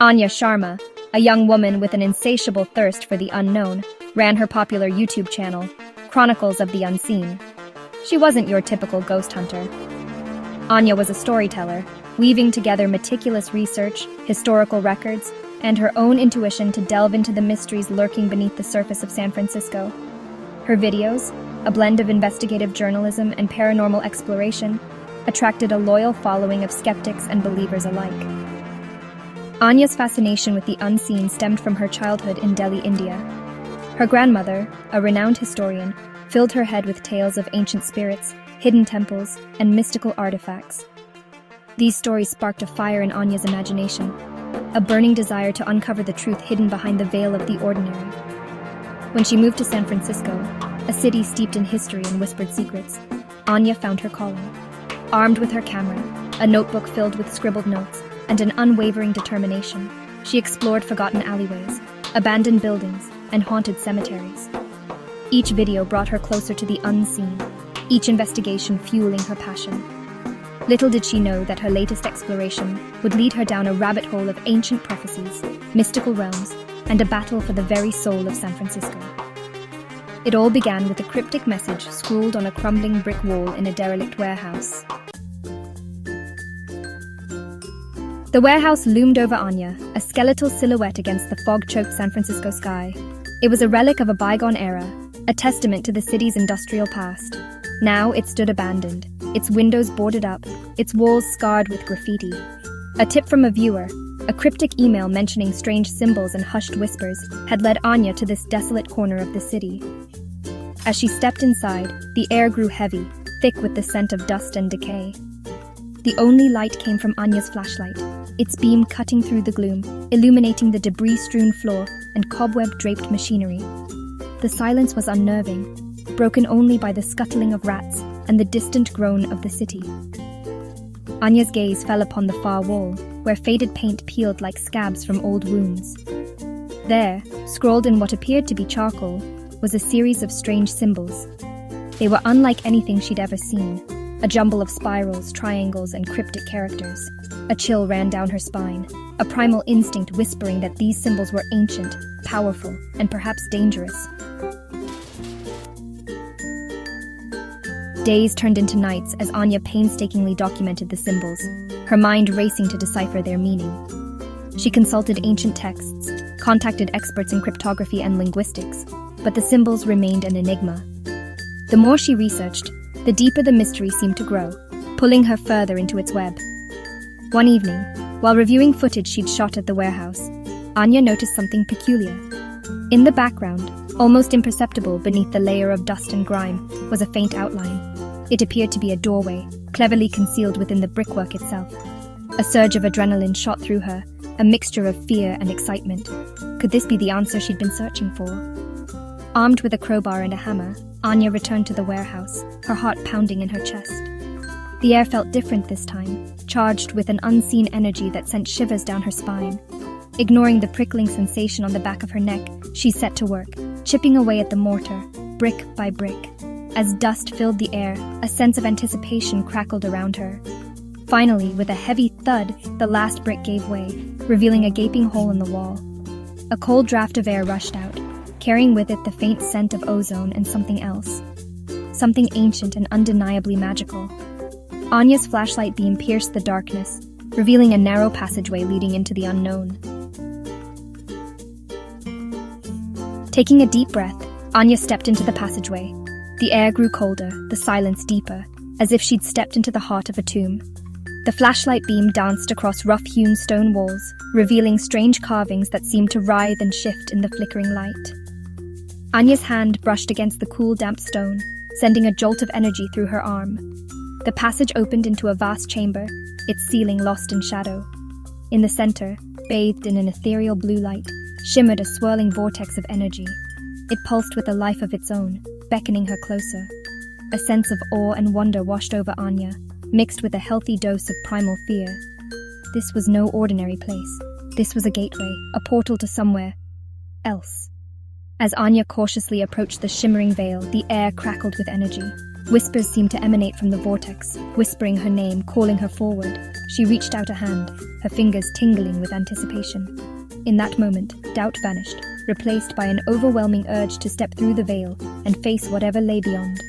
Anya Sharma, a young woman with an insatiable thirst for the unknown, ran her popular YouTube channel, Chronicles of the Unseen. She wasn't your typical ghost hunter. Anya was a storyteller, weaving together meticulous research, historical records, and her own intuition to delve into the mysteries lurking beneath the surface of San Francisco. Her videos, a blend of investigative journalism and paranormal exploration, attracted a loyal following of skeptics and believers alike. Anya's fascination with the unseen stemmed from her childhood in Delhi, India. Her grandmother, a renowned historian, filled her head with tales of ancient spirits, hidden temples, and mystical artifacts. These stories sparked a fire in Anya's imagination, a burning desire to uncover the truth hidden behind the veil of the ordinary. When she moved to San Francisco, a city steeped in history and whispered secrets, Anya found her calling. Armed with her camera, a notebook filled with scribbled notes, and an unwavering determination, she explored forgotten alleyways, abandoned buildings, and haunted cemeteries. Each video brought her closer to the unseen, each investigation fueling her passion. Little did she know that her latest exploration would lead her down a rabbit hole of ancient prophecies, mystical realms, and a battle for the very soul of San Francisco. It all began with a cryptic message scrawled on a crumbling brick wall in a derelict warehouse. The warehouse loomed over Anya, a skeletal silhouette against the fog-choked San Francisco sky. It was a relic of a bygone era, a testament to the city's industrial past. Now it stood abandoned, its windows boarded up, its walls scarred with graffiti. A tip from a viewer, a cryptic email mentioning strange symbols and hushed whispers, had led Anya to this desolate corner of the city. As she stepped inside, the air grew heavy, thick with the scent of dust and decay. The only light came from Anya's flashlight, its beam cutting through the gloom, illuminating the debris-strewn floor and cobweb-draped machinery. The silence was unnerving, broken only by the scuttling of rats and the distant groan of the city. Anya's gaze fell upon the far wall, where faded paint peeled like scabs from old wounds. There, scrawled in what appeared to be charcoal, was a series of strange symbols. They were unlike anything she'd ever seen, a jumble of spirals, triangles, and cryptic characters. A chill ran down her spine, a primal instinct whispering that these symbols were ancient, powerful, and perhaps dangerous. Days turned into nights as Anya painstakingly documented the symbols, her mind racing to decipher their meaning. She consulted ancient texts, contacted experts in cryptography and linguistics, but the symbols remained an enigma. The more she researched, the deeper the mystery seemed to grow, pulling her further into its web. One evening, while reviewing footage she'd shot at the warehouse, Anya noticed something peculiar. In the background, almost imperceptible beneath the layer of dust and grime, was a faint outline. It appeared to be a doorway, cleverly concealed within the brickwork itself. A surge of adrenaline shot through her, a mixture of fear and excitement. Could this be the answer she'd been searching for? Armed with a crowbar and a hammer, Anya returned to the warehouse, her heart pounding in her chest. The air felt different this time, charged with an unseen energy that sent shivers down her spine. Ignoring the prickling sensation on the back of her neck, she set to work, chipping away at the mortar, brick by brick. As dust filled the air, a sense of anticipation crackled around her. Finally, with a heavy thud, the last brick gave way, revealing a gaping hole in the wall. A cold draft of air rushed out, carrying with it the faint scent of ozone and something else. Something ancient and undeniably magical. Anya's flashlight beam pierced the darkness, revealing a narrow passageway leading into the unknown. Taking a deep breath, Anya stepped into the passageway. The air grew colder, the silence deeper, as if she'd stepped into the heart of a tomb. The flashlight beam danced across rough-hewn stone walls, revealing strange carvings that seemed to writhe and shift in the flickering light. Anya's hand brushed against the cool, damp stone, sending a jolt of energy through her arm. The passage opened into a vast chamber, its ceiling lost in shadow. In the center, bathed in an ethereal blue light, shimmered a swirling vortex of energy. It pulsed with a life of its own, beckoning her closer. A sense of awe and wonder washed over Anya, mixed with a healthy dose of primal fear. This was no ordinary place. This was a gateway, a portal to somewhere else. As Anya cautiously approached the shimmering veil, the air crackled with energy. Whispers seemed to emanate from the vortex, whispering her name, calling her forward. She reached out a hand, her fingers tingling with anticipation. In that moment, doubt vanished, replaced by an overwhelming urge to step through the veil and face whatever lay beyond.